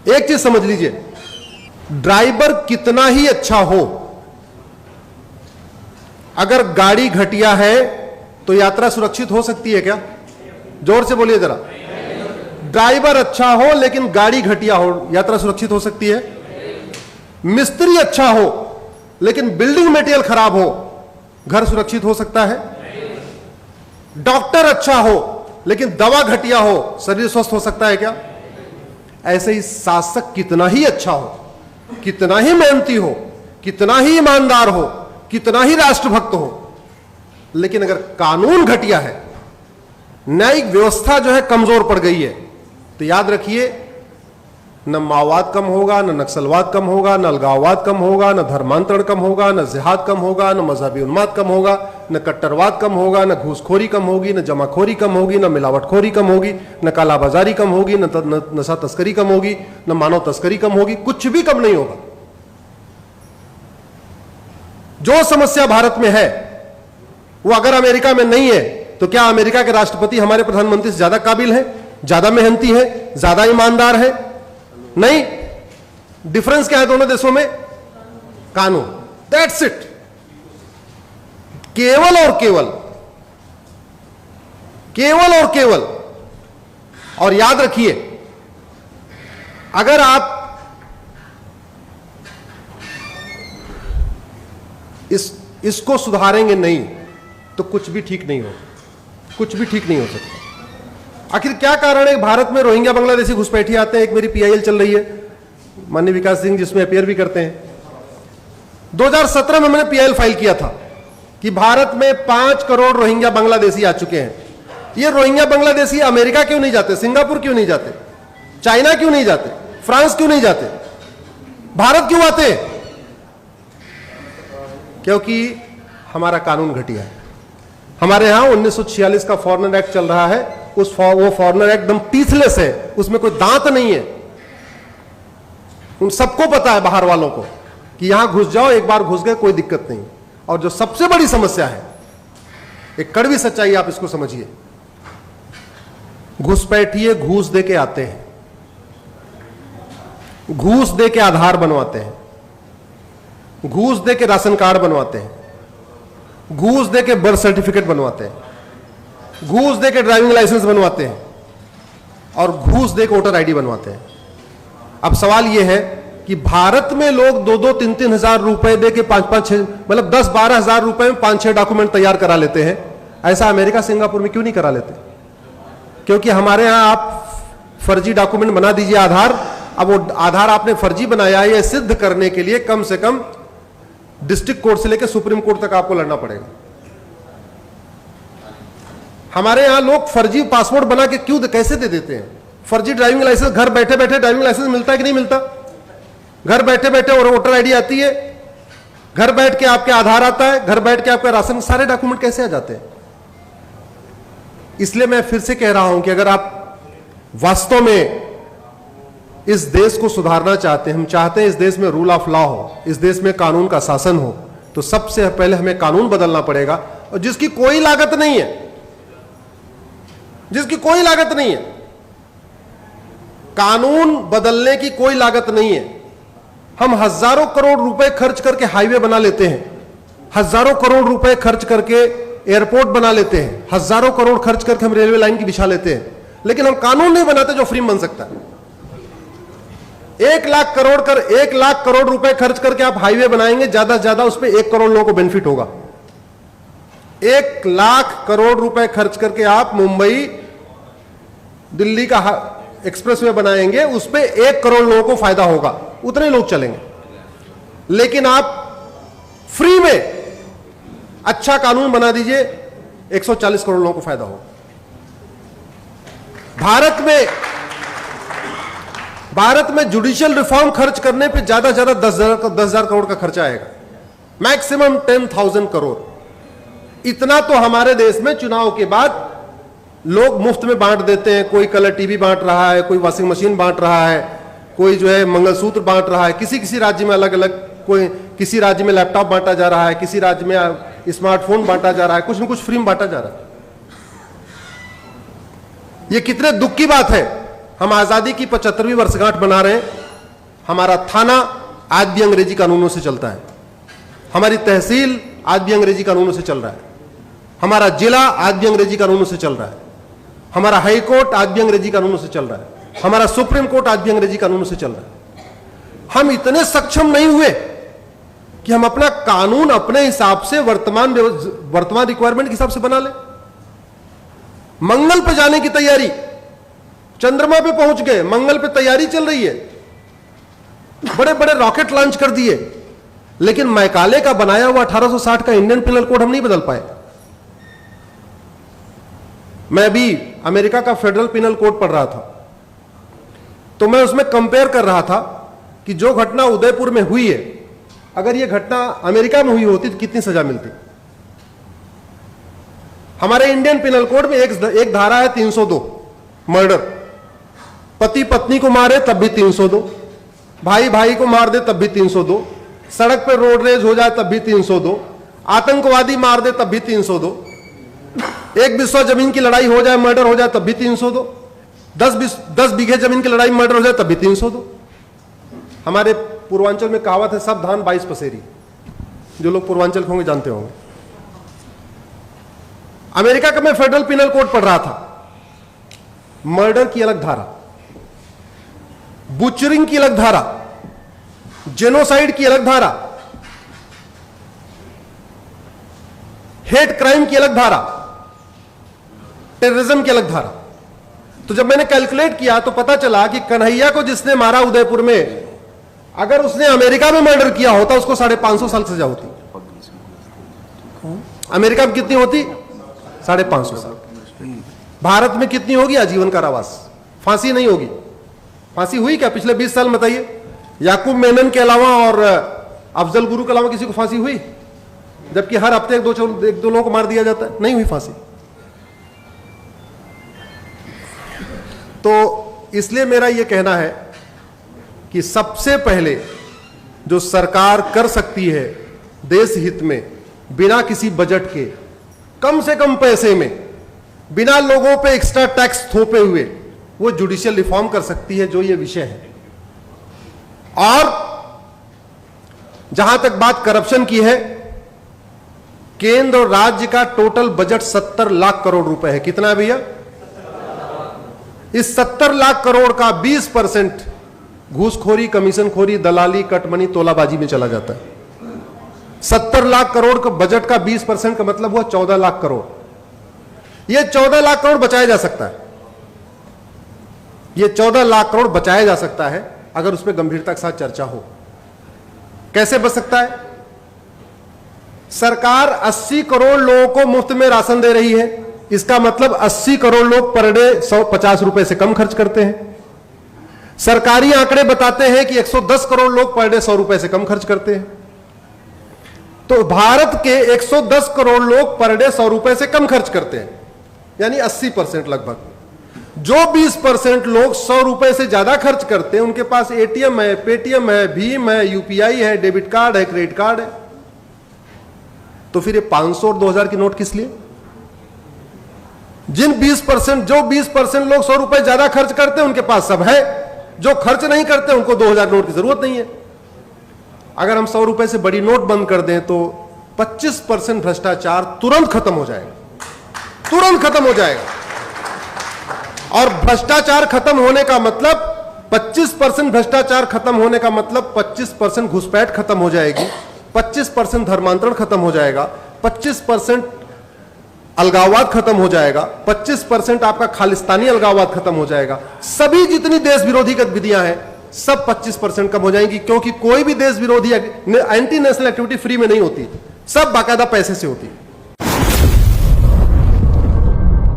एक चीज समझ लीजिए, ड्राइवर कितना ही अच्छा हो, अगर गाड़ी घटिया है तो यात्रा सुरक्षित हो सकती है क्या? जोर से बोलिए जरा। ड्राइवर अच्छा हो लेकिन गाड़ी घटिया हो, यात्रा सुरक्षित हो सकती है? मिस्त्री अच्छा हो लेकिन बिल्डिंग मटेरियल खराब हो, घर सुरक्षित हो सकता है? डॉक्टर अच्छा हो लेकिन दवा घटिया हो, शरीर स्वस्थ हो सकता है क्या? ऐसे ही शासक कितना ही अच्छा हो, कितना ही मेहनती हो, कितना ही ईमानदार हो, कितना ही राष्ट्रभक्त हो, लेकिन अगर कानून घटिया है, न्यायिक व्यवस्था जो है कमजोर पड़ गई है, तो याद रखिए न माओवाद कम होगा, न नक्सलवाद कम होगा, न अलगाववाद कम होगा, न धर्मांतरण कम होगा, न जिहाद कम होगा, न मजहबी उन्माद कम होगा, न कट्टरवाद कम होगा, न घूसखोरी कम होगी, न जमाखोरी कम होगी, न मिलावटखोरी कम होगी, न कालाबाजारी कम होगी, न नशा तस्करी कम होगी, न मानव तस्करी कम होगी, कुछ भी कम नहीं होगा। जो समस्या भारत में है वो अगर अमेरिका में नहीं है, तो क्या अमेरिका के राष्ट्रपति हमारे प्रधानमंत्री से ज्यादा काबिल है, ज्यादा मेहनती है, ज्यादा ईमानदार है? नहीं। डिफरेंस क्या है दोनों देशों में? कानून। That's it. केवल और केवल, केवल और केवल। और याद रखिए, अगर आप इसको सुधारेंगे नहीं तो कुछ भी ठीक नहीं हो, कुछ भी ठीक नहीं हो सकता। आखिर क्या कारण है भारत में रोहिंग्या बांग्लादेशी घुसपैठी आते हैं? एक मेरी पीआईएल चल रही है, माननीय विकास सिंह, जिसमें अपियर भी करते हैं। 2017 में मैंने पीआईएल फाइल किया था कि भारत में 5 करोड़ रोहिंग्या बांग्लादेशी आ चुके हैं। ये रोहिंग्या बांग्लादेशी अमेरिका क्यों नहीं जाते, सिंगापुर क्यों नहीं जाते, चाइना क्यों नहीं जाते, फ्रांस क्यों नहीं जाते, भारत क्यों आते? क्योंकि हमारा कानून घटिया है। हमारे यहां 1946 का फॉरेनर एक्ट चल रहा है, वो फॉरेनर एक्ट एकदम टीथलेस है, उसमें कोई दांत नहीं है। उन सबको पता है, बाहर वालों को, कि यहां घुस जाओ, एक बार घुस गए कोई दिक्कत नहीं। और जो सबसे बड़ी समस्या है, एक कड़वी सच्चाई, आप इसको समझिए, घुसपैठिए घूस दे के आते हैं, घूस दे के आधार बनवाते हैं, घूस दे के राशन कार्ड बनवाते हैं, घूस दे के बर्थ सर्टिफिकेट बनवाते हैं, घूस दे के ड्राइविंग लाइसेंस बनवाते हैं, और घूस दे के वोटर आईडी बनवाते हैं। अब सवाल यह है कि भारत में लोग 2-2, 3-3 हजार रुपए दे के 5-5, मतलब 10-12 हजार रुपए में 5-6 डॉक्यूमेंट तैयार करा लेते हैं। ऐसा अमेरिका सिंगापुर में क्यों नहीं करा लेते? क्योंकि हमारे यहां आप फर्जी डॉक्यूमेंट बना दीजिए आधार, अब वो आधार आपने फर्जी बनाया है, यह सिद्ध करने के लिए कम से कम डिस्ट्रिक्ट कोर्ट से लेकर सुप्रीम कोर्ट तक आपको लड़ना पड़ेगा। हमारे यहां लोग फर्जी पासपोर्ट बना के क्यों, कैसे दे देते हैं? फर्जी ड्राइविंग लाइसेंस, घर बैठे बैठे ड्राइविंग लाइसेंस मिलता है कि नहीं मिलता? घर बैठे बैठे और वोटर आईडी आती है, घर बैठ के आपके आधार आता है, घर बैठ के आपका राशन, सारे डॉक्यूमेंट कैसे आ जाते हैं? इसलिए मैं फिर से कह रहा हूं कि अगर आप वास्तव में इस देश को सुधारना चाहते हैं, हम चाहते हैं इस देश में रूल ऑफ लॉ हो, इस देश में कानून का शासन हो, तो सबसे पहले हमें कानून बदलना पड़ेगा, और जिसकी कोई लागत नहीं है, जिसकी कोई लागत नहीं है। कानून बदलने की कोई लागत नहीं है। हम हजारों करोड़ रुपए खर्च करके हाईवे बना लेते हैं, हजारों करोड़ रुपए खर्च करके एयरपोर्ट बना लेते हैं, हजारों करोड़ खर्च करके हम रेलवे लाइन की बिछा लेते हैं, लेकिन हम कानून नहीं बनाते जो फ्री में बन सकता है। 1 लाख करोड़ रुपए खर्च करके आप हाईवे बनाएंगे, ज्यादा से ज्यादा उस पर 1 करोड़ लोगों को बेनिफिट होगा। 1 लाख करोड़ रुपए खर्च करके आप मुंबई दिल्ली का एक्सप्रेसवे बनाएंगे, उस पे 1 करोड़ लोगों को फायदा होगा, उतने लोग चलेंगे। लेकिन आप फ्री में अच्छा कानून बना दीजिए, 140 करोड़ लोगों को फायदा होगा। भारत में जुडिशियल रिफॉर्म खर्च करने पे ज्यादा से ज्यादा 10,000 करोड़ का खर्चा आएगा, मैक्सिमम 10,000 करोड़। इतना तो हमारे देश में चुनाव के बाद लोग मुफ्त में बांट देते हैं। कोई कलर टीवी बांट रहा है, कोई वॉशिंग मशीन बांट रहा है, कोई जो है मंगलसूत्र बांट रहा है, किसी राज्य में अलग अलग, कोई किसी राज्य में लैपटॉप बांटा जा रहा है, किसी राज्य में स्मार्टफोन बांटा जा रहा है, कुछ न कुछ फ्री में बांटा जा रहा है। ये कितने दुख की बात है। हम आजादी की 75वीं वर्षगांठ मना रहे हैं, हमारा थाना आज भी अंग्रेजी कानूनों से चलता है, हमारी तहसील आज भी अंग्रेजी कानूनों से चल रहा है, हमारा जिला आज भी अंग्रेजी कानूनों से चल रहा है, हमारा हाई कोर्ट आज भी अंग्रेजी कानूनों से चल रहा है, हमारा सुप्रीम कोर्ट आज भी अंग्रेजी कानूनों से चल रहा है। हम इतने सक्षम नहीं हुए कि हम अपना कानून अपने हिसाब से वर्तमान रिक्वायरमेंट के हिसाब से बना ले। मंगल पे जाने की तैयारी, चंद्रमा पे पहुंच गए, मंगल पे तैयारी चल रही है, बड़े बड़े रॉकेट लॉन्च कर दिए, लेकिन मैकाले का बनाया हुआ 1860 का इंडियन पिनल कोड हम नहीं बदल पाए। मैं अभी अमेरिका का फेडरल पिनल कोड पढ़ रहा था, तो मैं उसमें कंपेयर कर रहा था कि जो घटना उदयपुर में हुई है, अगर यह घटना अमेरिका में हुई होती तो कितनी सजा मिलती। हमारे इंडियन पिनल कोड में एक धारा है 302 मर्डर, पति पत्नी को मारे तब भी 302, भाई भाई को मार दे तब भी 302, सड़क पर रोड रेज हो जाए तब भी 302, आतंकवादी मार दे तब भी 302, एक बिस्वा जमीन की लड़ाई हो जाए, मर्डर हो जाए तब भी 302, 10 बीघे जमीन की लड़ाई मर्डर हो जाए तब भी 302। हमारे पूर्वांचल में कहावत है, सब धान 22 पसेरी, जो लोग पूर्वांचल के होंगे जानते होंगे। अमेरिका का मैं फेडरल पिनल कोड पढ़ रहा था, मर्डर की अलग धारा, बुचरिंग की अलग धारा, जेनोसाइड की अलग धारा, हेट क्राइम की अलग धारा, टेररिज्म की अलग धारा। तो जब मैंने कैलकुलेट किया तो पता चला कि कन्हैया को जिसने मारा उदयपुर में, अगर उसने अमेरिका में मर्डर किया होता उसको 550 साल सजा होती। अमेरिका में कितनी होती? 550 साल। भारत में कितनी होगी? आजीवन कारावास, फांसी नहीं होगी। फांसी हुई क्या पिछले 20 साल? बताइए, याकूब मेनन के अलावा और अफजल गुरु के अलावा किसी को फांसी हुई? जबकि हर हफ्ते एक दो लोगों को मार दिया जाता है, नहीं हुई फांसी। तो इसलिए मेरा यह कहना है कि सबसे पहले जो सरकार कर सकती है देश हित में, बिना किसी बजट के, कम से कम पैसे में, बिना लोगों पे एक्स्ट्रा टैक्स थोपे हुए, वो जुडिशियल रिफॉर्म कर सकती है, जो ये विषय है। और जहां तक बात करप्शन की है, केंद्र और राज्य का टोटल बजट 70 लाख करोड़ रुपए है। कितना है भैया? इस 70 लाख करोड़ का 20% घूसखोरी, कमीशनखोरी, दलाली, कटमनी, तोलाबाजी में चला जाता है। 70 लाख करोड़ का बजट का 20% का मतलब हुआ 14 लाख करोड़। यह 14 लाख करोड़ बचाया जा सकता है, यह 14 लाख करोड़ बचाया जा सकता है अगर उस पर गंभीरता के साथ चर्चा हो। कैसे बच सकता है? सरकार 80 करोड़ लोगों को मुफ्त में राशन दे रही है, इसका मतलब 80 करोड़ लोग पर डे 150 रुपए से कम खर्च करते हैं। सरकारी आंकड़े बताते हैं कि 110 करोड़ लोग पर डे 100 रुपए से कम खर्च करते हैं। तो भारत के 110 करोड़ लोग पर डे 100 रुपए से कम खर्च करते हैं, यानी 80% लगभग। जो 20% लोग 100 रुपए से ज्यादा खर्च करते हैं, उनके पास एटीएम है, पेटीएम है, भीम है, यूपीआई है, डेबिट कार्ड है, क्रेडिट कार्ड है। तो फिर ये 500 और 2000 की नोट किस लिए? जो 20% लोग 100 रुपए ज्यादा खर्च करते हैं, उनके पास सब है। जो खर्च नहीं करते, उनको 2000 नोट की जरूरत नहीं है। अगर हम 100 रुपए से बड़ी नोट बंद कर दें तो 25% भ्रष्टाचार तुरंत खत्म हो जाएगा, तुरंत खत्म हो जाएगा। और भ्रष्टाचार खत्म होने का मतलब 25% भ्रष्टाचार खत्म होने का मतलब 25% घुसपैठ खत्म हो जाएगी, 25% धर्मांतरण खत्म हो जाएगा, 25% अलगाववाद खत्म हो जाएगा, 25% आपका खालिस्तानी अलगाववाद खत्म हो जाएगा। सभी जितनी देश विरोधी गतिविधियां हैं सब 25% कम हो जाएंगी, क्योंकि कोई भी देश विरोधी एंटी नेशनल एक्टिविटी फ्री में नहीं होती, सब बाकायदा पैसे से होती है।